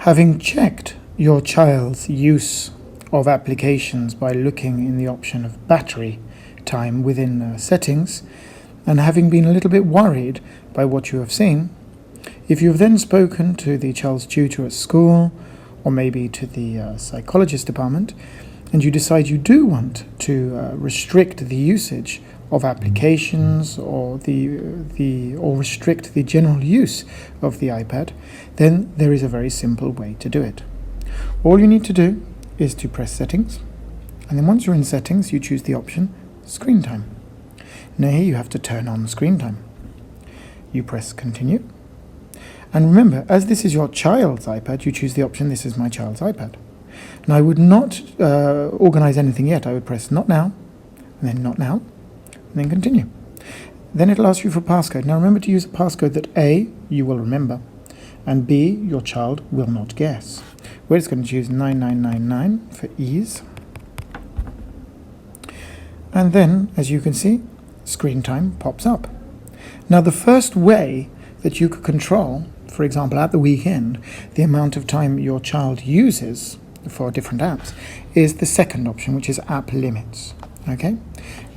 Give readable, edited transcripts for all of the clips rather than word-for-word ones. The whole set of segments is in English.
Having checked your child's use of applications by looking in the option of battery time within settings, and having been a little bit worried by what you have seen, if you have then spoken to the child's tutor at school, or maybe to the psychologist department, and you decide you do want to restrict the usage of applications or restrict the general use of the iPad, then there is a very simple way to do it. All you need to do is to press settings, and then once you're in settings, you choose the option screen time. Now here you have to turn on screen time. You press continue, and remember, as this is your child's iPad, you choose the option this is my child's iPad. Now I would not organize anything yet. I would press not now, and then not now, and then continue. Then it'll ask you for a passcode. Now remember to use a passcode that A, you will remember, and B, your child will not guess. We're just going to choose 9999 for ease. And then, as you can see, screen time pops up. Now the first way that you could control, for example at the weekend, the amount of time your child uses for different apps is the second option, which is app limits. Okay.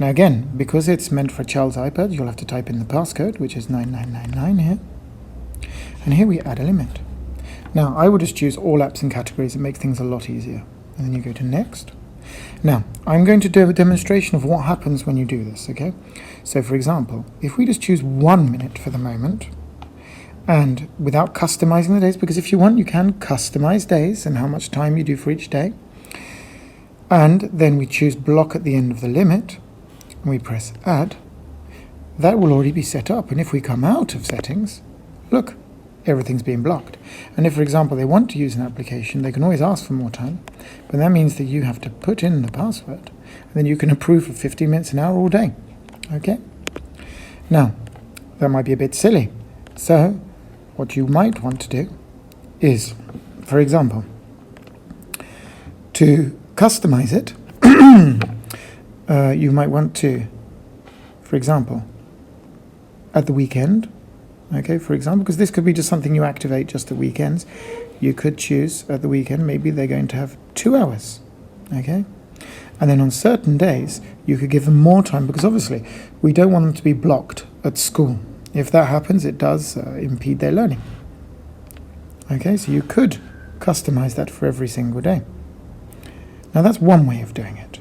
Now again, because it's meant for a child's iPad, you'll have to type in the passcode, which is 9999 here. And here we add a limit. Now I would just choose all apps and categories. It makes things a lot easier. And then you go to next. Now I'm going to do a demonstration of what happens when you do this. Okay. So for example, if we just choose 1 minute for the moment, and without customizing the days, because if you want you can customize days and how much time you do for each day, and then we choose block at the end of the limit, and we press add, that will already be set up. And if we come out of settings, look, everything's being blocked. And if, for example, they want to use an application, they can always ask for more time, but that means that you have to put in the password, and then you can approve for 15 minutes, an hour, all day. Okay? Now, that might be a bit silly. So, what you might want to do is, for example, to customize it, you might want to, for example, at the weekend, okay, for example, because this could be just something you activate just at weekends, you could choose at the weekend, maybe they're going to have 2 hours, okay? And then on certain days, you could give them more time, because obviously we don't want them to be blocked at school. If that happens, it does impede their learning. Okay, so you could customize that for every single day. Now that's one way of doing it.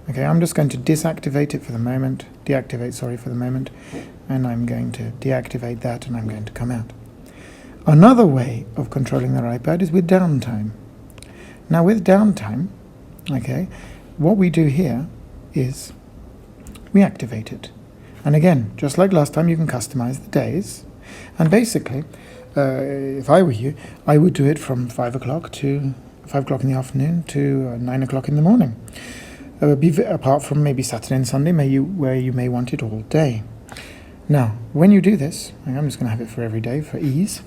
Okay, I'm just going to deactivate it for the moment, for the moment, and I'm going to deactivate that, and I'm going to come out. Another way of controlling their iPad is with downtime. Now with downtime, okay, what we do here is we activate it. And again, just like last time, you can customize the days. And basically, if I were you, I would do it from 5 o'clock in the afternoon to 9 o'clock in the morning. Apart from maybe Saturday and Sunday, where you may want it all day. Now, when you do this, I'm just going to have it for every day for ease.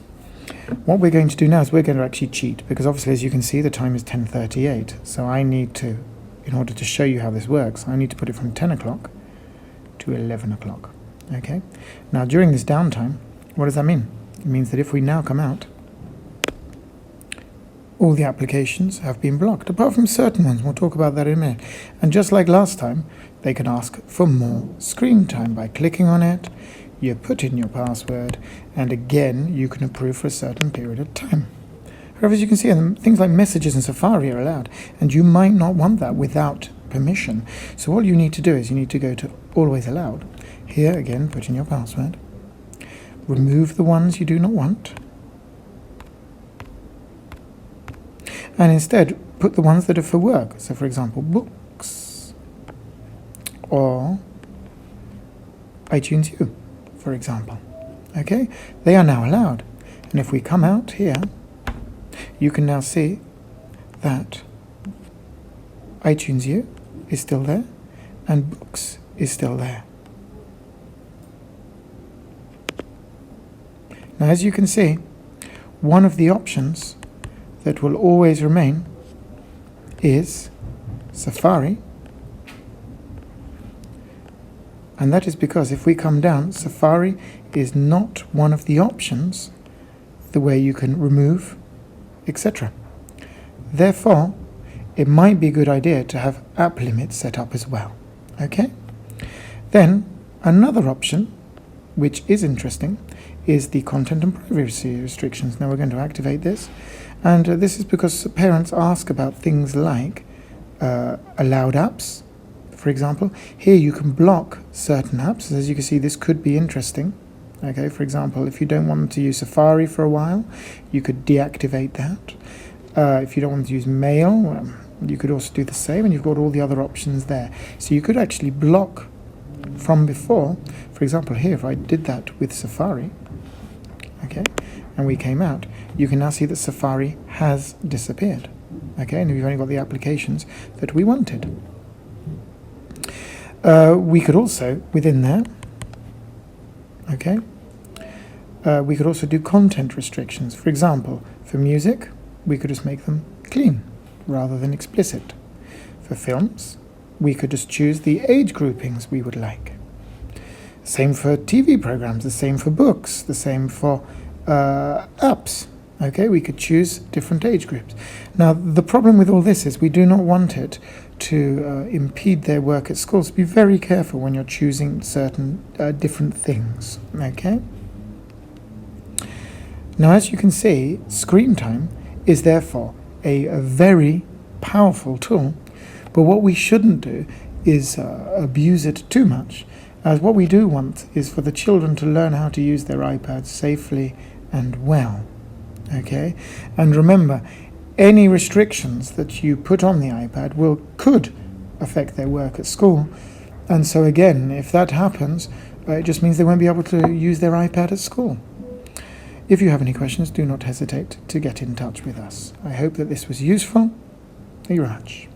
What we're going to do now is we're going to actually cheat, because obviously, as you can see, the time is 10:38. So I need to, in order to show you how this works, I need to put it from 10 o'clock to 11 o'clock. Okay. Now during this downtime, what does that mean? It means that if we now come out, all the applications have been blocked, apart from certain ones. We'll talk about that in a minute. And just like last time, they can ask for more screen time by clicking on it. You put in your password, and again, you can approve for a certain period of time. However, as you can see, things like messages and Safari are allowed, and you might not want that without permission. So all you need to do is you need to go to always allowed. Here again, put in your password. Remove the ones you do not want. And instead, put the ones that are for work. So for example, books or iTunes U, for example. Okay, they are now allowed. And if we come out here, you can now see that iTunes U is still there and books is still there. Now, as you can see, one of the options that will always remain is Safari, and that is because if we come down, Safari is not one of the options the way you can remove etc. Therefore, it might be a good idea to have app limits set up as well. Okay? Then, another option, which is interesting, is the content and privacy restrictions. Now we're going to activate this, and this is because parents ask about things like allowed apps. For example, here you can block certain apps. As you can see, this could be interesting. Okay, for example, if you don't want to use Safari for a while, you could deactivate that. If you don't want to use Mail, you could also do the same, and you've got all the other options there. So you could actually block from before. For example, here, if I did that with Safari, okay, and we came out, you can now see that Safari has disappeared. Okay, and we've only got the applications that we wanted. We could also, within there, okay, we could also do content restrictions. For example, for music, we could just make them clean rather than explicit. For films, we could just choose the age groupings we would like. Same for TV programs, the same for books, the same for apps. Okay, we could choose different age groups. Now, the problem with all this is we do not want it to impede their work at school. So be very careful when you're choosing certain different things. Okay. Now, as you can see, screen time is therefore a very powerful tool, but what we shouldn't do is abuse it too much, as what we do want is for the children to learn how to use their iPads safely and well. Okay, and remember, any restrictions that you put on the iPad could affect their work at school, and so again, if that happens, it just means they won't be able to use their iPad at school. If you have any questions, do not hesitate to get in touch with us. I hope that this was useful. Thank you very much.